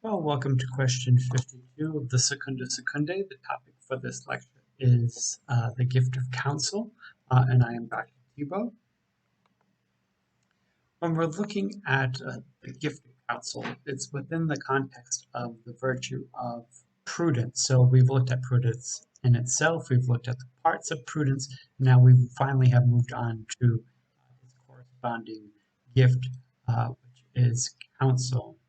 Well, welcome to question 52 of the Secunda Secundae. The topic for this lecture is the gift of counsel, and I am Dr. Thibault. When we're looking at the gift of counsel, it's within the context of the virtue of prudence. So we've looked at prudence in itself, we've looked at the parts of prudence, now we finally have moved on to its corresponding gift, which is counsel.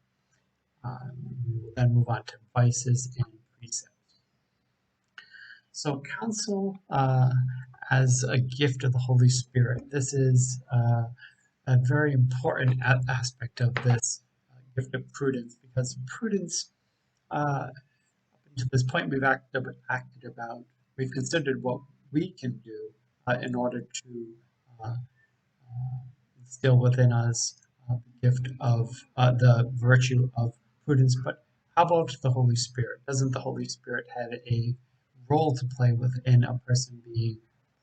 We will then move on to vices and precepts. So counsel as a gift of the Holy Spirit. This is a very important aspect of this gift of prudence, because prudence, up to this point, we've considered what we can do in order to instill within us the gift of the virtue of prudence. But how about the Holy Spirit? Doesn't the Holy Spirit have a role to play within a person being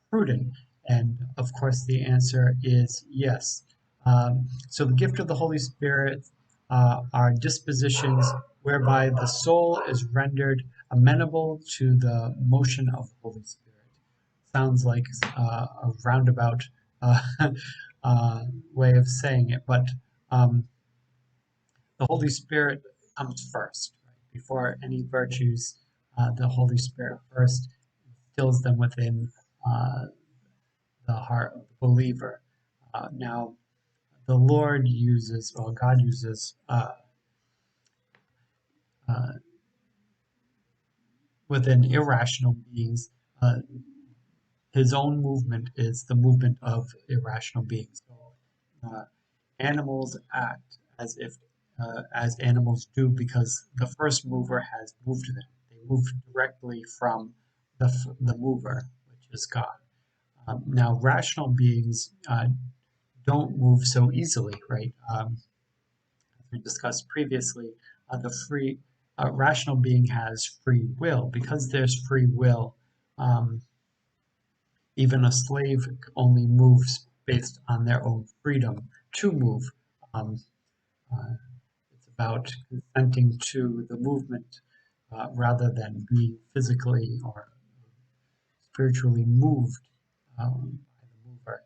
prudent? And of course, the answer is yes. So the gift of the Holy Spirit are dispositions whereby the soul is rendered amenable to the motion of the Holy Spirit. Sounds like a roundabout way of saying it, but the Holy Spirit comes first, right? Before any virtues. The Holy Spirit first instills them within the heart of the believer. Now, the Lord uses, or God uses, within irrational beings, his own movement is the movement of irrational beings. So, animals act as if as animals do because the first mover has moved them. They move directly from the mover, which is God. Now, rational beings don't move so easily, right? As we discussed previously, the rational being has free will. Because there's free will, even a slave only moves based on their own freedom to move. It's about consenting to the movement rather than being physically or spiritually moved by the mover.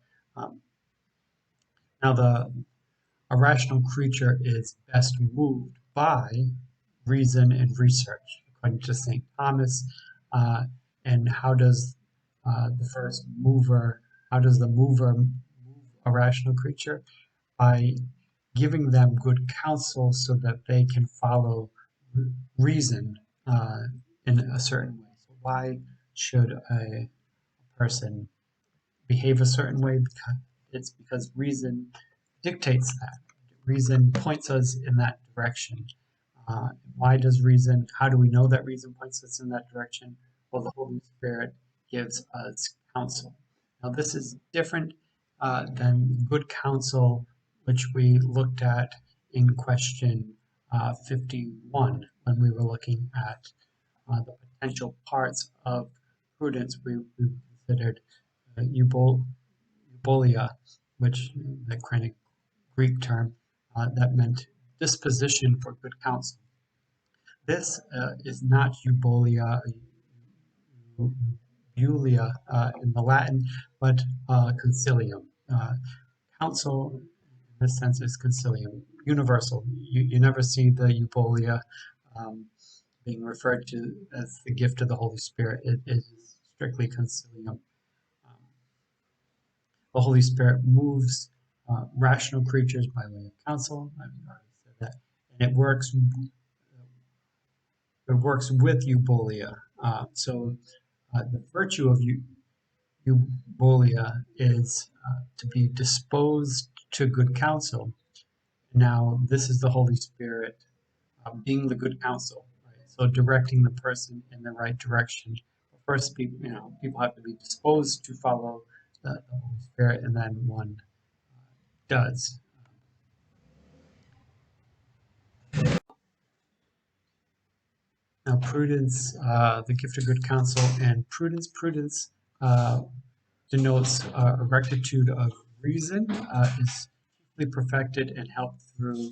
Now, a rational creature is best moved by reason and research, according to St. Thomas. And how does the mover move a rational creature? By giving them good counsel so that they can follow reason in a certain way. So why should a person behave a certain way? It's because reason dictates that. Reason points us in that direction. How do we know that reason points us in that direction? Well, the Holy Spirit gives us counsel. Now, this is different than good counsel, which we looked at in question 51 when we were looking at the potential parts of prudence. We considered eubolia, which the Greek term that meant disposition for good counsel. This is not eubolia, in the Latin, but concilium. Counsel, in this sense, is concilium, universal. You never see the eubolia being referred to as the gift of the Holy Spirit. It is strictly concilium. The Holy Spirit moves rational creatures by way of counsel. I've already said that. And it works with eubolia. So the virtue of eubolia is to be disposed to good counsel. Now, this is the Holy Spirit being the good counsel, right? So directing the person in the right direction. First, people have to be disposed to follow the Holy Spirit, and then one does. Now, prudence, the gift of good counsel, and prudence denotes a rectitude of reason, is chiefly perfected and helped through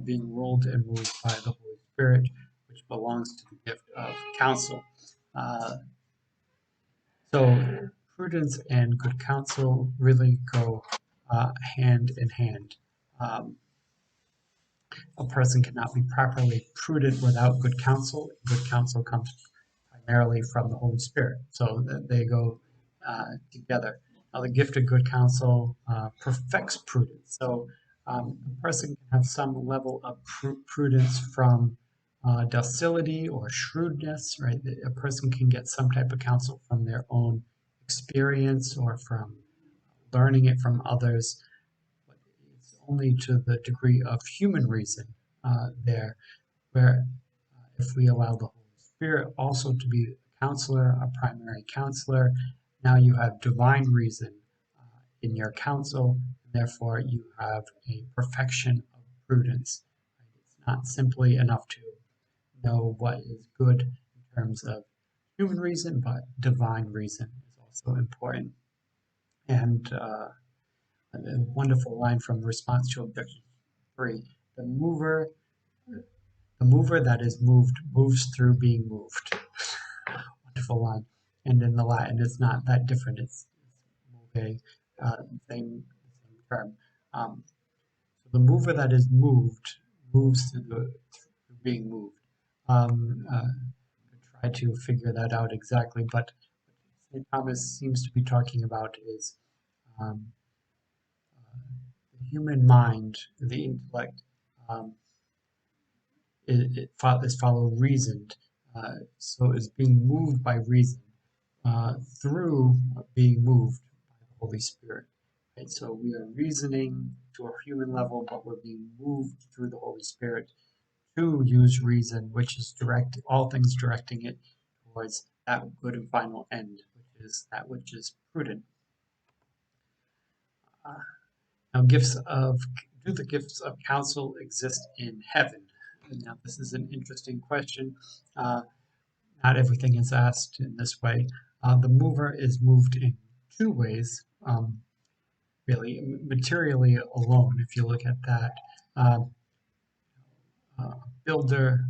being ruled and moved by the Holy counsel. So prudence and good counsel really go hand in hand. Um, a person cannot be properly prudent without good counsel. Good counsel comes primarily from the Holy Spirit, so they go together. Now, the gift of good counsel perfects prudence. So a person can have some level of prudence from docility or shrewdness, right? A person can get some type of counsel from their own experience or from learning it from others, but it's only to the degree of human reason there, where if we allow the Holy Spirit also to be a counselor, a primary counselor, now you have divine reason in your counsel, and therefore you have a perfection of prudence. It's not simply enough to know what is good in terms of human reason, but divine reason is also important. And a wonderful line from response to objection 3: the mover that is moved moves through being moved. Wonderful line. And in the Latin, it's not that different. It's move, same term. So the mover that is moved moves through being moved. Try to figure that out exactly, but what St. Thomas seems to be talking about is um, the human mind, the intellect, um, is follow reasoned, so is being moved by reason through being moved by the Holy Spirit. Right? So we are reasoning to a human level, but we're being moved through the Holy Spirit to use reason, which is direct all things directing it towards that good and final end, which is that which is prudent. Now, do the gifts of counsel exist in heaven? And now, this is an interesting question. Not everything is asked in this way. The mover is moved in two ways, really, materially alone, if you look at that. A builder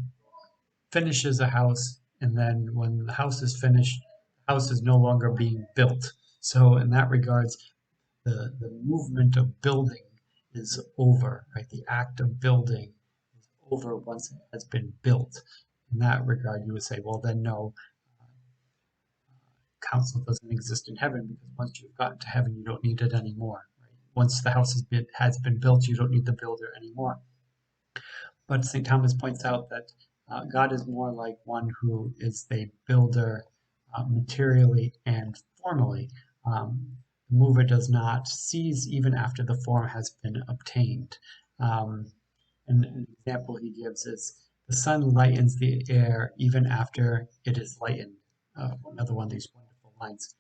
finishes a house, and then when the house is finished, the house is no longer being built. So, in that regards, the movement of building is over, right? The act of building is over once it has been built. In that regard, you would say, well, then no, counsel doesn't exist in heaven, because once you've gotten to heaven, you don't need it anymore. Right? Once the house has been built, you don't need the builder anymore. But St. Thomas points out that God is more like one who is the builder materially and formally. The mover does not cease even after the form has been obtained. And an example he gives is the sun lightens the air even after it is lightened. Another one of these wonderful lines,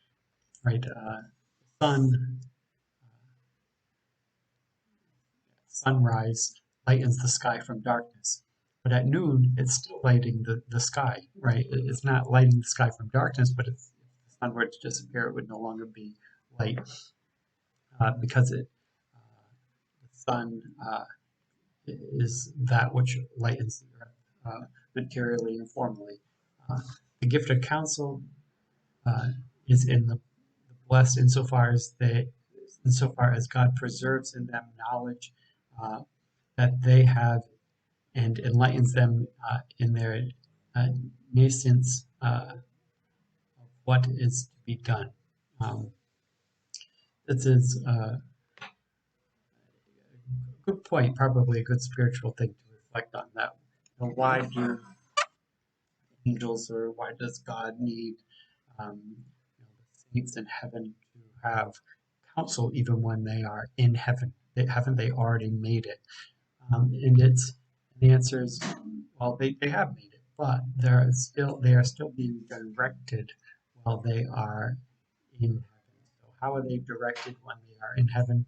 right? Sun, sunrise lightens the sky from darkness. But at noon, it's still lighting the sky, right? It's not lighting the sky from darkness, but if the sun were to disappear, it would no longer be light because the sun is that which lightens the earth materially and formally. The gift of counsel is in the blessed insofar as God preserves in them knowledge that they have and enlightens them in their nascence of what is to be done. This is a good point, probably a good spiritual thing to reflect on that. Why do angels, or why does God need the saints in heaven to have counsel even when they are in heaven? Haven't they already made it? And the answer is, well, they have made it, but they are still being directed while they are in heaven. So how are they directed when they are in heaven?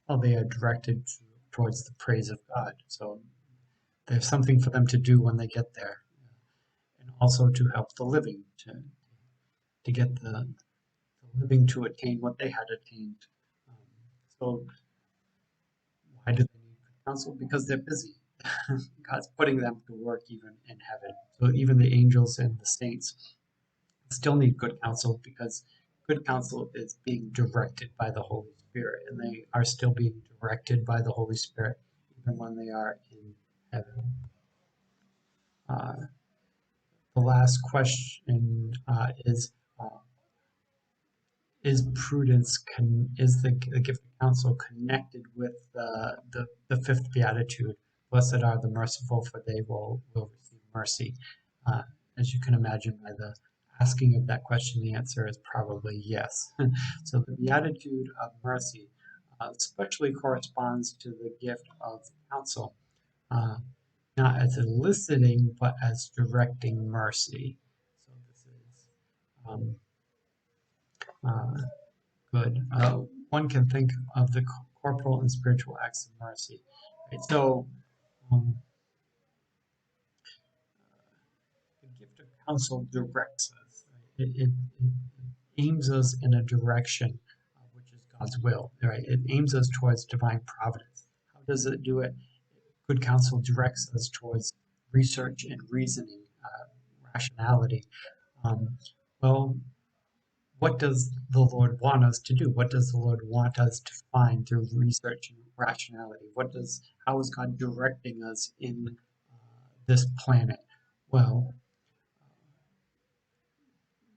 Well, they are directed towards the praise of God. So there's something for them to do when they get there, and also to help the living to get the living to attain what they had attained. So why do they need counsel? Because they're busy. God's putting them to work even in heaven. So even the angels and the saints still need good counsel, because good counsel is being directed by the Holy Spirit, and they are still being directed by the Holy Spirit even when they are in heaven. The last question is prudence, is the gift of counsel connected with the fifth beatitude? Blessed are the merciful, for they will receive mercy. As you can imagine by the asking of that question, the answer is probably yes. So the beatitude of mercy especially corresponds to the gift of counsel, not as eliciting, but as directing mercy. So this is uh, good. One can think of the corporal and spiritual acts of mercy. Right? So um, the gift of counsel directs us. Right? It aims us in a direction which is God's will. Right? It aims us towards divine providence. How does it do it? Good counsel directs us towards research and reasoning, rationality. Um, well, what does the Lord want us to do? What does the Lord want us to find through research and rationality? How is God directing us in this planet? Well,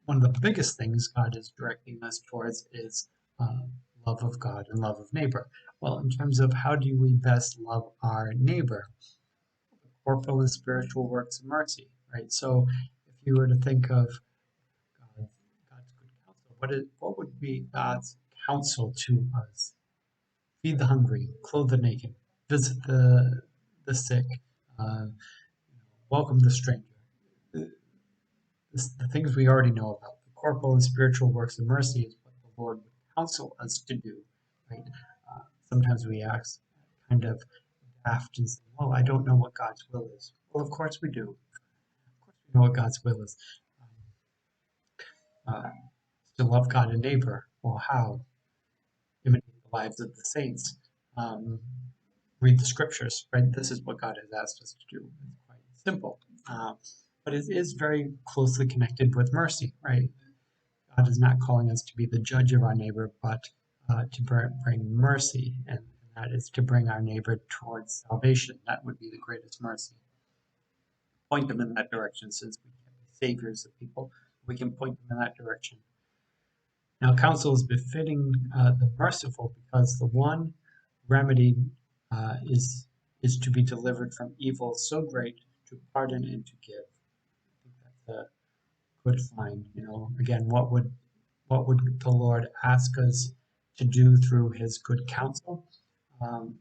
one of the biggest things God is directing us towards is love of God and love of neighbor. Well, in terms of how do we best love our neighbor? Corporal and spiritual works of mercy, right? So if you were to think of God's good counsel, what would be God's counsel to us? Feed the hungry, clothe the naked, visit the sick, uh, welcome the stranger. The things we already know about. The corporal and spiritual works of mercy is what the Lord would counsel us to do, right? Sometimes we ask kind of daft and say, well, I don't know what God's will is. Well, of course we do. Of course we know what God's will is. Uh, to love God and neighbor. Well, how? Imitate the lives of the saints. Read the scriptures, right? This is what God has asked us to do. It's quite simple. But it is very closely connected with mercy, right? God is not calling us to be the judge of our neighbor, but to bring mercy, and that is to bring our neighbor towards salvation. That would be the greatest mercy. Point them in that direction, since we can be saviors of people. We can point them in that direction. Now, counsel is befitting the merciful, because the one remedy is to be delivered from evil so great, to pardon and to give. I think that's a good find. Again, what would the Lord ask us to do through His good counsel? And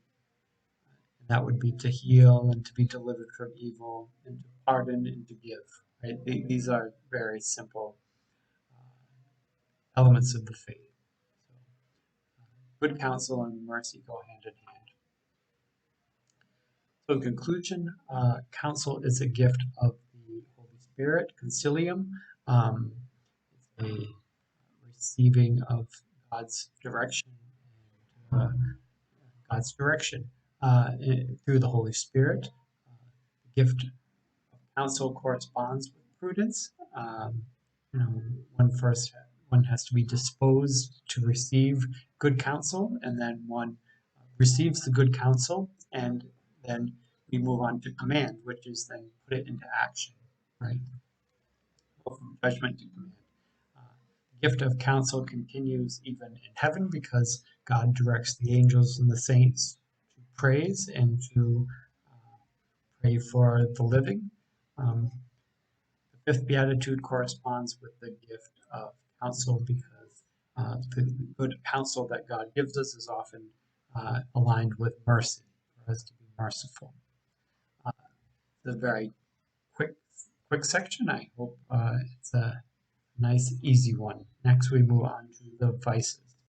that would be to heal and to be delivered from evil and to pardon and to give. Right? These are very simple elements of the faith. Good counsel and mercy go hand in hand. So in conclusion, counsel is a gift of the Holy Spirit, concilium. It's a receiving of God's direction God's direction through the Holy Spirit. The gift of counsel corresponds with prudence. You know, one has to be disposed to receive good counsel, and then one receives the good counsel, and then we move on to command, which is then put it into action, right? Go from judgment to command. The gift of counsel continues even in heaven, because God directs the angels and the saints to praise and to pray for the living. The fifth beatitude corresponds with the gift of counsel, because the good counsel that God gives us is often aligned with mercy, for us to be merciful. It's a very quick section. I hope it's a nice, easy one. Next, we move on to the vices.